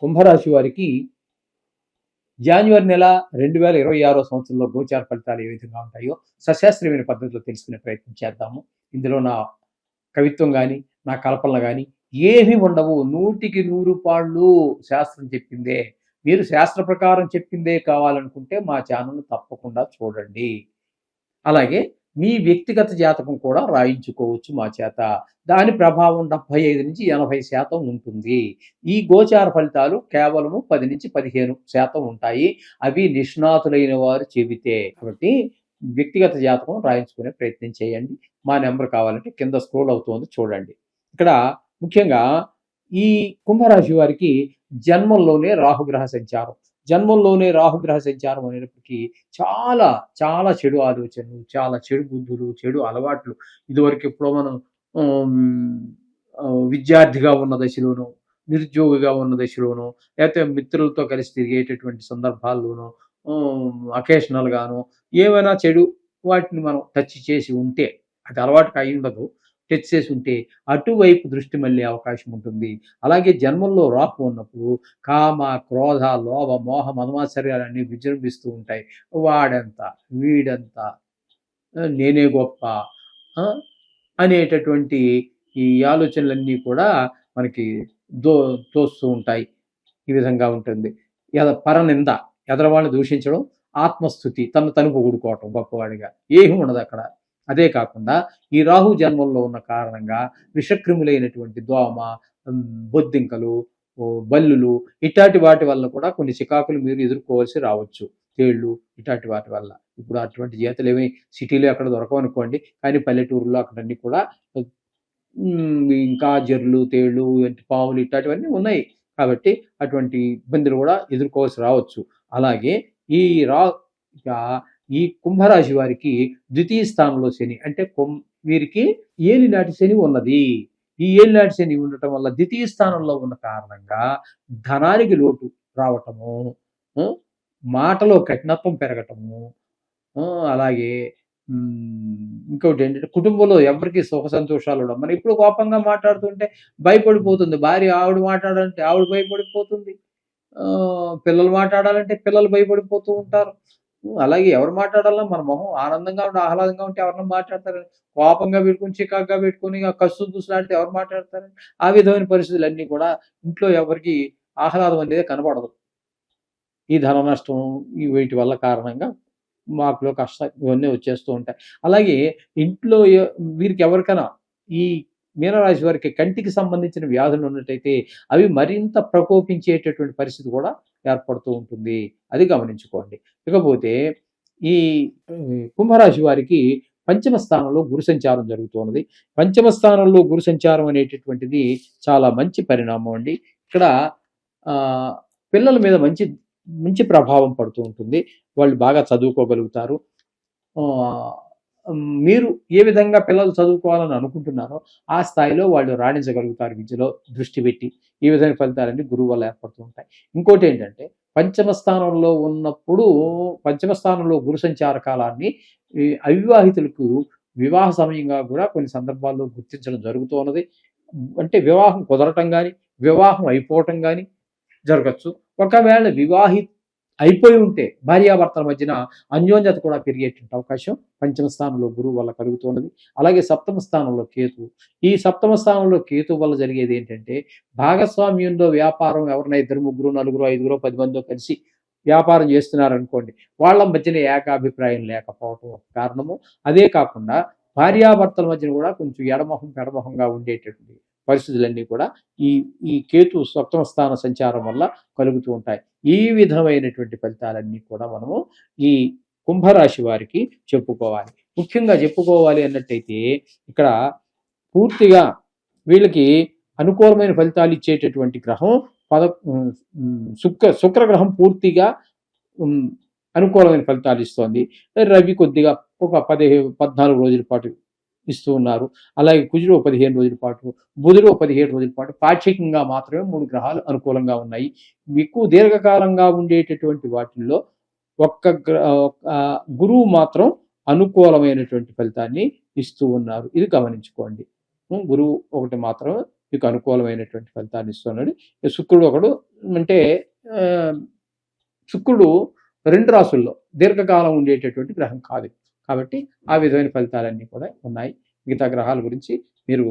కుంభరాశి వారికి జాన్యువరి నెల 2026 సంవత్సరంలో గోచార ఫలితాలు ఏ విధంగా ఉంటాయో సశాస్త్రీయమైన పద్ధతిలో తెలుసుకునే ప్రయత్నం చేద్దాము. ఇందులో నా కవిత్వం కానీ, నా కల్పనలు కానీ ఏమీ ఉండవు. 100కి 100 పాళ్ళు శాస్త్రం చెప్పిందే. మీరు శాస్త్ర ప్రకారం చెప్పిందే కావాలనుకుంటే మా ఛానల్ తప్పకుండా చూడండి. అలాగే మీ వ్యక్తిగత జాతకం కూడా రాయించుకోవచ్చు మా చేత. దాని ప్రభావం 75 నుంచి 80% ఉంటుంది. ఈ గోచార ఫలితాలు కేవలము 10 నుంచి 15% ఉంటాయి. అవి నిష్ణాతులైన వారు చెబితే. కాబట్టి వ్యక్తిగత జాతకం రాయించుకునే ప్రయత్నం చేయండి. మా నెంబర్ కావాలంటే కింద స్క్రోల్ అవుతోంది చూడండి. ఇక్కడ ముఖ్యంగా ఈ కుంభరాశి వారికి జన్మంలోనే రాహుగ్రహ సంచారం. జన్మంలోనే రాహుగ్రహ సంచారం అనేటప్పటికీ చాలా చాలా చెడు ఆలోచనలు, చాలా చెడు బుద్ధులు, చెడు అలవాట్లు ఇదివరకు ఎప్పుడో మనం విద్యార్థిగా ఉన్న దశలోనో, నిరుద్యోగిగా ఉన్న దశలోనో, లేకపోతే మిత్రులతో కలిసి తిరిగేటటువంటి సందర్భాల్లోనో, అకేషనల్గానో ఏమైనా చెడు వాటిని మనం టచ్ చేసి ఉంటే, అది అలవాటుగా అయి ఉండదు, టచ్ చేసి ఉంటే అటువైపు దృష్టి మళ్ళీ అవకాశం ఉంటుంది. అలాగే జన్మంలో రాహు ఉన్నప్పుడు కామ, క్రోధ, లోభ, మోహ, మదమాశ్చర్యాలన్నీ విజృంభిస్తూ ఉంటాయి. వాడెంత, వీడెంత, నేనే గొప్ప అనేటటువంటి ఈ ఆలోచనలన్నీ కూడా మనకి తోస్తూ ఉంటాయి. ఈ విధంగా ఉంటుంది. పరనింద, ఎదరవాళ్ళని దూషించడం, ఆత్మస్థుతి, తను పొగుడుకోవటం గొప్పవాడిగా, ఏమీ ఉండదు అక్కడ. అదే కాకుండా ఈ రాహు జన్మంలో ఉన్న కారణంగా విషక్రిములైనటువంటి దోమ, బొద్దింకలు, బల్లులు ఇట్లాంటి వాటి వల్ల కూడా కొన్ని చికాకులు మీరు ఎదుర్కోవాల్సి రావచ్చు. తేళ్లు ఇట్లాంటి వాటి వల్ల. ఇప్పుడు అటువంటి జాతులు ఏమి సిటీలో అక్కడ దొరకవనుకోండి, కానీ పల్లెటూరులో అక్కడన్నీ కూడా ఇంకా జర్లు, తేళ్లు, పాములు ఇట్లాంటివన్నీ ఉన్నాయి. కాబట్టి అటువంటి ఇబ్బందులు కూడా ఎదుర్కోవాల్సి రావచ్చు. అలాగే ఈ కుంభరాశి వారికి ద్వితీయ స్థానంలో శని, అంటే వీరికి ఏలినాటి శని ఉన్నది. ఈ ఏలినాటి శని ఉండటం వల్ల ద్వితీయ స్థానంలో ఉన్న కారణంగా ధనానికి లోటు రావటము, మాటలో కఠినత్వం పెరగటము, అలాగే ఇంకోటి ఏంటంటే కుటుంబంలో ఎవరికి సుఖ సంతోషాలు ఉండవు. మనం ఇప్పుడు కోపంగా మాట్లాడుతుంటే భయపడిపోతుంది భార్య, ఆవిడ మాట్లాడాలంటే ఆవిడ భయపడిపోతుంది, పిల్లలు మాట్లాడాలంటే పిల్లలు భయపడిపోతూ ఉంటారు. అలాగే ఎవరు మాట్లాడాలన్నా మన మొహం ఆనందంగా ఉండి ఆహ్లాదంగా ఉంటే ఎవరన్నా మాట్లాడతారని, కోపంగా పెట్టుకుని చికాగ్గా పెట్టుకుని కస్సు దూసులాడితే ఎవరు మాట్లాడతారని, ఆ విధమైన పరిస్థితులన్నీ కూడా ఇంట్లో ఎవరికి ఆహ్లాదం అనేది కనబడదు. ఈ ధన నష్టం వీటి వల్ల కారణంగా మార్పులో కష్టం ఇవన్నీ వచ్చేస్తూ ఉంటాయి. అలాగే ఇంట్లో వీరికి ఎవరికైనా ఈ మీనరాశి వారికి కంటికి సంబంధించిన వ్యాధులు ఉన్నట్టయితే అవి మరింత ప్రకోపించేటటువంటి పరిస్థితి కూడా ఏర్పడుతూ ఉంటుంది. అది గమనించుకోండి. ఇకపోతే ఈ కుంభరాశి వారికి పంచమ స్థానంలో గురు సంచారం జరుగుతున్నది. పంచమ స్థానంలో గురు సంచారం అనేటటువంటిది చాలా మంచి పరిణామం అండి. ఇక్కడ పిల్లల మీద మంచి ప్రభావం పడుతూ ఉంటుంది. వాళ్ళు బాగా చదువుకోగలుగుతారు. మీరు ఏ విధంగా పిల్లలు చదువుకోవాలని అనుకుంటున్నారో ఆ స్థాయిలో వాళ్ళు రాణించగలుగుతారు విద్యలో దృష్టి పెట్టి. ఈ విధమైన ఫలితాలన్నీ గురువు వల్ల ఏర్పడుతూ ఉంటాయి. ఇంకోటి ఏంటంటే పంచమ స్థానంలో గురు సంచార కాలాన్ని అవివాహితులకు వివాహ సమయంగా కూడా కొన్ని సందర్భాల్లో గుర్తించడం జరుగుతూ ఉన్నది. అంటే వివాహం కుదరటం కానీ, వివాహం అయిపోవటం కానీ జరగచ్చు. ఒకవేళ అయిపోయి ఉంటే భార్యాభర్తల మధ్యన అన్యోన్యత కూడా పెరిగేటువంటి అవకాశం పంచమ స్థానంలో గురువు వల్ల కలుగుతున్నది. అలాగే సప్తమ స్థానంలో కేతు. ఈ సప్తమ స్థానంలో కేతు వల్ల జరిగేది ఏంటంటే భాగస్వామ్యంలో వ్యాపారం ఎవరైనా 2, 3, 4, 5, 10 మందో కలిసి వ్యాపారం చేస్తున్నారనుకోండి, వాళ్ళ మధ్యన ఏకాభిప్రాయం లేకపోవటం ఒక కారణము. అదే కాకుండా భార్యాభర్తల మధ్యన కూడా కొంచెం పెడమొహంగా ఉండేటటువంటి పరిస్థితులన్నీ కూడా ఈ కేతు సప్తమ స్థాన సంచారం వల్ల కలుగుతూ ఉంటాయి. ఈ విధమైనటువంటి ఫలితాలన్నీ కూడా మనము ఈ కుంభరాశి వారికి చెప్పుకోవాలి. ముఖ్యంగా చెప్పుకోవాలి అన్నట్టయితే ఇక్కడ పూర్తిగా వీళ్ళకి అనుకూలమైన ఫలితాలు ఇచ్చేటటువంటి గ్రహం శుక్రగ్రహం పూర్తిగా అనుకూలమైన ఫలితాలు ఇస్తోంది. రవి కొద్దిగా ఒక 14 రోజుల పాటు ఇస్తూ ఉన్నారు. అలాగే కుజుడు 15 రోజుల పాటు, బుధుడు 17 రోజుల పాటు పాక్షికంగా మాత్రమే 3 గ్రహాలు అనుకూలంగా ఉన్నాయి. ఎక్కువ దీర్ఘకాలంగా ఉండేటటువంటి వాటిల్లో గురువు మాత్రం అనుకూలమైనటువంటి ఫలితాన్ని ఇస్తూ ఉన్నారు. ఇది గమనించుకోండి. గురువు ఒకటి మాత్రం మీకు అనుకూలమైనటువంటి ఫలితాన్ని ఇస్తున్నాడు. శుక్రుడు ఒకడు అంటే ఆ, శుక్రుడు 2 రాసుల్లో దీర్ఘకాలం ఉండేటటువంటి గ్రహం కాదు. కాబట్టి ఆ విధమైన ఫలితాలన్నీ కూడా ఉన్నాయి. మిగతా గ్రహాల గురించి మీరు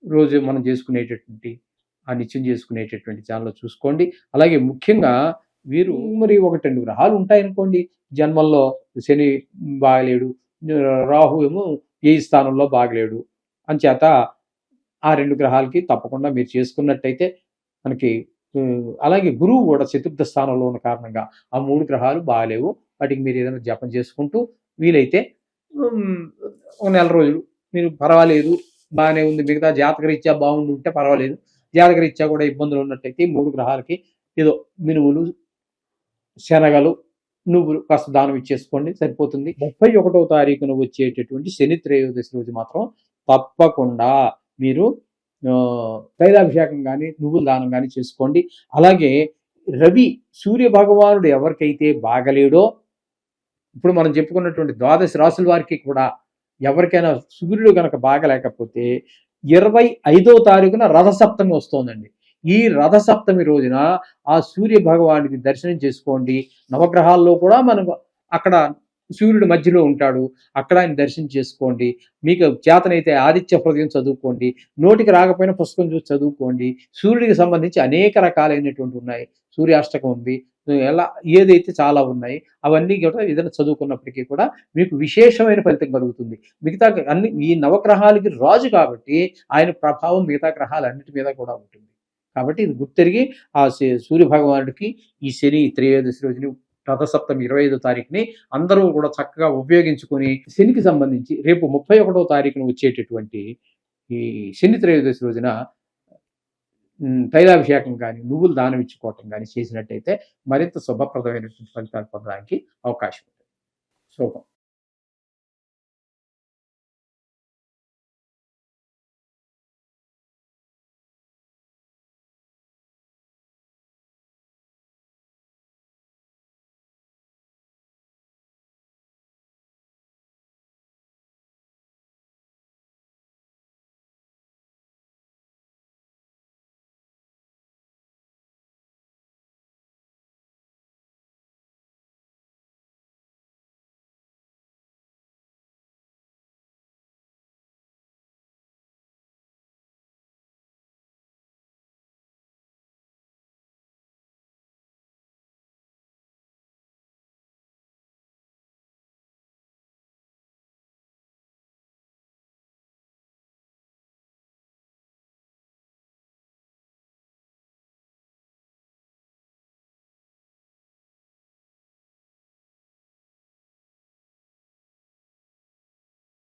రోజు మనం చేసుకునేటటువంటి ఆ నిత్యం చేసుకునేటటువంటి ఛానల్లో చూసుకోండి. అలాగే ముఖ్యంగా వీరు మరి 1, 2 గ్రహాలు ఉంటాయనుకోండి. జన్మల్లో శని బాగలేడు, రాహు ఏమో ఏ స్థానంలో బాగలేడు. అంచేత ఆ 2 గ్రహాలకి తప్పకుండా మీరు చేసుకున్నట్టయితే మనకి అలాగే గురువు కూడా చతుర్థ స్థానంలో ఉన్న కారణంగా ఆ 3 గ్రహాలు బాగాలేవు. వాటికి మీరు ఏదైనా జపం చేసుకుంటూ వీలైతే ఒక నెల రోజులు మీరు పర్వాలేదు బాగానే ఉంది, మిగతా జాతకరీత్యా బాగుండి ఉంటే పర్వాలేదు, జాతకరీత్యా కూడా ఇబ్బందులు ఉన్నట్టయితే 3 గ్రహాలకి ఏదో మినువులు, శనగలు, నువ్వులు కాస్త దానం ఇచ్చేసుకోండి, సరిపోతుంది. 31వ తారీఖున వచ్చేటటువంటి శని త్రయోదశి రోజు మాత్రం తప్పకుండా మీరు తైలాభిషేకం కానీ నువ్వుల దానం కానీ చేసుకోండి. అలాగే రవి సూర్య భగవానుడు ఎవరికైతే బాగలేడో, ఇప్పుడు మనం చెప్పుకున్నటువంటి 12 రాసుల వారికి కూడా ఎవరికైనా సూర్యుడు కనుక బాగలేకపోతే 25వ తారీఖున రథసప్తమి వస్తోందండి. ఈ రథసప్తమి రోజున ఆ సూర్య భగవానికి దర్శనం చేసుకోండి. నవగ్రహాల్లో కూడా మనం అక్కడ సూర్యుడు మధ్యలో ఉంటాడు, అక్కడ ఆయన దర్శనం చేసుకోండి. మీకు చేతనైతే ఆదిత్య హృదయం చదువుకోండి, నోటికి రాకపోయినా పుస్తకం చూసి చదువుకోండి. సూర్యుడికి సంబంధించి అనేక రకాలైనటువంటి ఉన్నాయి. సూర్యాష్టకం ఉంది, ఎలా ఏదైతే చాలా ఉన్నాయి. అవన్నీ కూడా ఏదైనా చదువుకున్నప్పటికీ కూడా మీకు విశేషమైన ఫలితం కలుగుతుంది. మిగతా అన్ని ఈ నవగ్రహాలకి రాజు కాబట్టి ఆయన ప్రభావం మిగతా గ్రహాలన్నిటి మీద కూడా ఉంటుంది. కాబట్టి ఇది గుర్తెరిగి ఆ సూర్య భగవానుడికి ఈ శని త్రయోదశి రోజుని రథసప్తమి 25వ తారీఖుని అందరూ కూడా చక్కగా ఉపయోగించుకొని శనికి సంబంధించి రేపు 31వ తారీఖున వచ్చేటటువంటి ఈ శని త్రయోదశి రోజున తైలాభిషేకం కానీ నువ్వులు దానం ఇచ్చుకోవటం కానీ చేసినట్టయితే మరింత శుభప్రదమైనటువంటి ఫలితాలు పొందడానికి అవకాశం ఉంటుంది. శుభం.